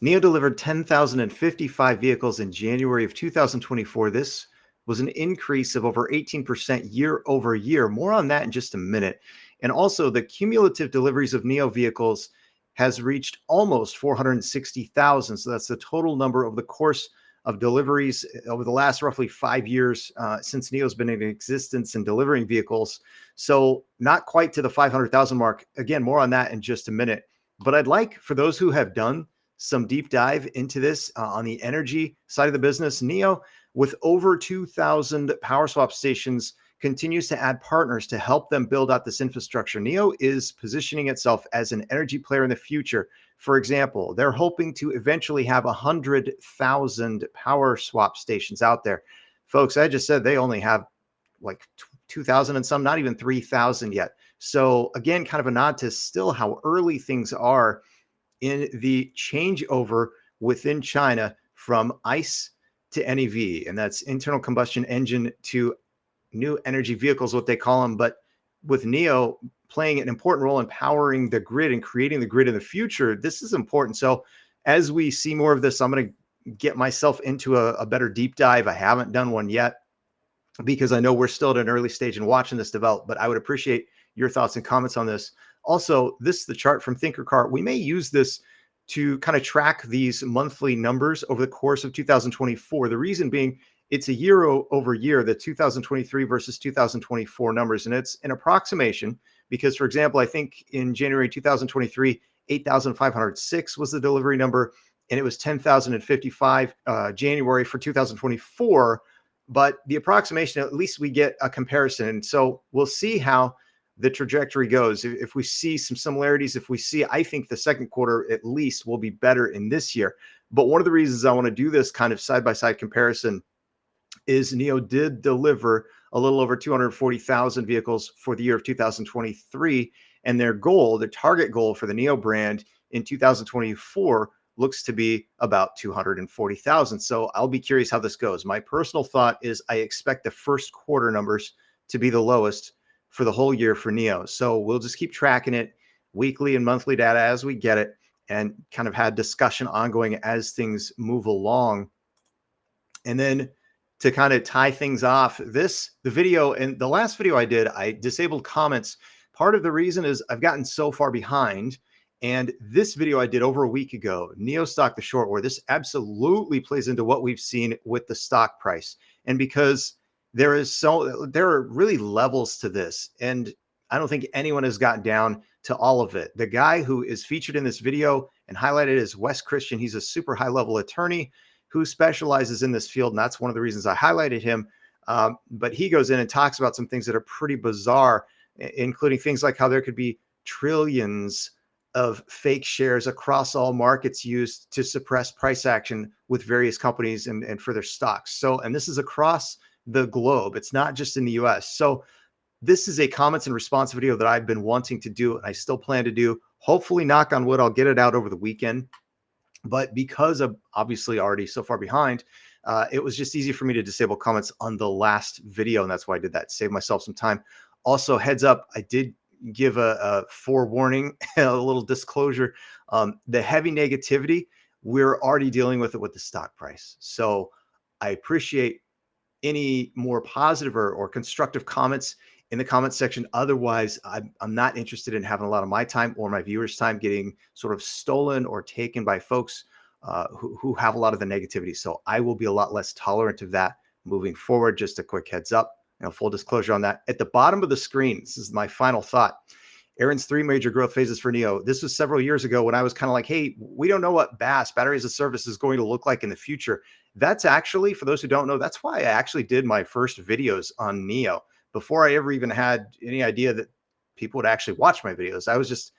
NIO delivered 10,055 vehicles in January of 2024. This was an increase of over 18% year over year. More on that in just a minute. And also, the cumulative deliveries of NIO vehicles has reached almost 460,000. So that's the total number over the course of deliveries over the last roughly 5 years since NIO's been in existence and delivering vehicles. So not quite to the 500,000 mark. Again, more on that in just a minute. But I'd like for those who have done some deep dive into this on the energy side of the business, NIO, with over 2,000 power swap stations, continues to add partners to help them build out this infrastructure. NIO is positioning itself as an energy player in the future. For example, they're hoping to eventually have 100,000 power swap stations out there. Folks, I just said they only have like 2,000 and some, not even 3,000 yet. So again, kind of a nod to still how early things are in the changeover within China from ICE to NEV, and that's internal combustion engine to new energy vehicles, what they call them. But with NIO playing an important role in powering the grid and creating the grid in the future, this is important. So as we see more of this, I'm going to get myself into a better deep dive. I haven't done one yet because I know we're still at an early stage in watching this develop, but I would appreciate your thoughts and comments on this. Also, this is the chart from ThinkerCart. We may use this to kind of track these monthly numbers over the course of 2024. The reason being, it's a year over year, the 2023 versus 2024 numbers. And it's an approximation because, for example, I think in January 2023, 8,506 was the delivery number, and it was 10,055 January for 2024. But the approximation, at least we get a comparison. And so we'll see how the trajectory goes. If we see some similarities, if we see, I think the second quarter at least will be better in this year. But one of the reasons I want to do this kind of side-by-side comparison is NIO did deliver a little over 240,000 vehicles for the year of 2023. And their goal, their target goal for the NIO brand in 2024 looks to be about 240,000. So I'll be curious how this goes. My personal thought is I expect the first quarter numbers to be the lowest for the whole year for NIO. So we'll just keep tracking it, weekly and monthly data as we get it, and kind of had discussion ongoing as things move along. And then to kind of tie things off, the video and the last video I did, I disabled comments. Part of the reason is I've gotten so far behind. And this video I did over a week ago, niostock, the short, where this absolutely plays into what we've seen with the stock price. And because there are really levels to this, and I don't think anyone has gotten down to all of it. The guy who is featured in this video and highlighted is Wes Christian. He's a super high level attorney who specializes in this field, and that's one of the reasons I highlighted him. But he goes in and talks about some things that are pretty bizarre, including things like how there could be trillions of fake shares across all markets used to suppress price action with various companies and for their stocks. So, and this is across the globe. It's not just in the US. So this is a comments and response video that I've been wanting to do, and I still plan to do. Hopefully, knock on wood, I'll get it out over the weekend. But because I'm obviously already so far behind, it was just easy for me to disable comments on the last video, and that's why I did that, save myself some time. Also, heads up, I did give a forewarning, a little disclosure. The heavy negativity, we're already dealing with it with the stock price. So I appreciate any more positive or constructive comments in the comment section. Otherwise, I'm not interested in having a lot of my time or my viewers' time getting sort of stolen or taken by folks who have a lot of the negativity. So I will be a lot less tolerant of that moving forward. Just a quick heads up, full disclosure on that. At the bottom of the screen, this is my final thought. Aaron's 3 major growth phases for NIO. This was several years ago when I was kind of like, hey, we don't know what BaaS, battery as a service, is going to look like in the future. That's actually, for those who don't know, that's why I actually did my first videos on NIO. Before I ever even had any idea that people would actually watch my videos, I was just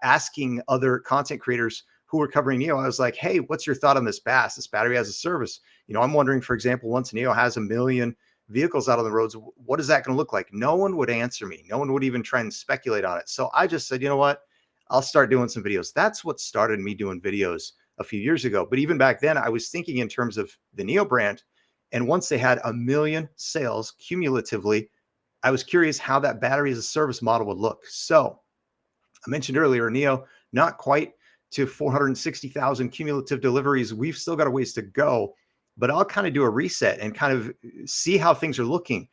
asking other content creators who were covering NIO. I was like, hey, what's your thought on this BaaS, this battery as a service? I'm wondering, for example, once NIO has 1 million vehicles out on the roads, what is that going to look like? No one would answer me. No one would even try and speculate on it. So I just said, you know what? I'll start doing some videos. That's what started me doing videos a few years ago. But even back then, I was thinking in terms of the NIO brand. And once they had 1 million sales cumulatively, I was curious how that battery as a service model would look. So I mentioned earlier, NIO, not quite to 460,000 cumulative deliveries. We've still got a ways to go, but I'll kind of do a reset and kind of see how things are looking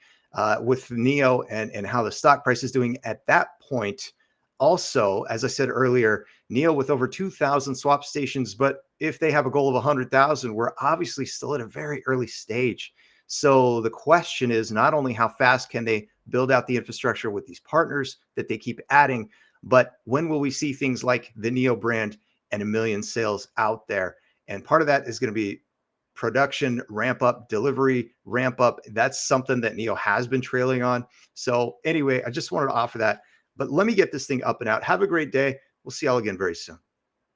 with NIO and how the stock price is doing at that point. Also, as I said earlier, NIO with over 2,000 swap stations, but if they have a goal of 100,000, we're obviously still at a very early stage. So the question is not only how fast can they build out the infrastructure with these partners that they keep adding, but when will we see things like the NIO brand and 1 million sales out there? And part of that is going to be production ramp up, delivery ramp up. That's something that NIO has been trailing on. So anyway, I just wanted to offer that. But let me get this thing up and out. Have a great day. We'll see y'all again very soon.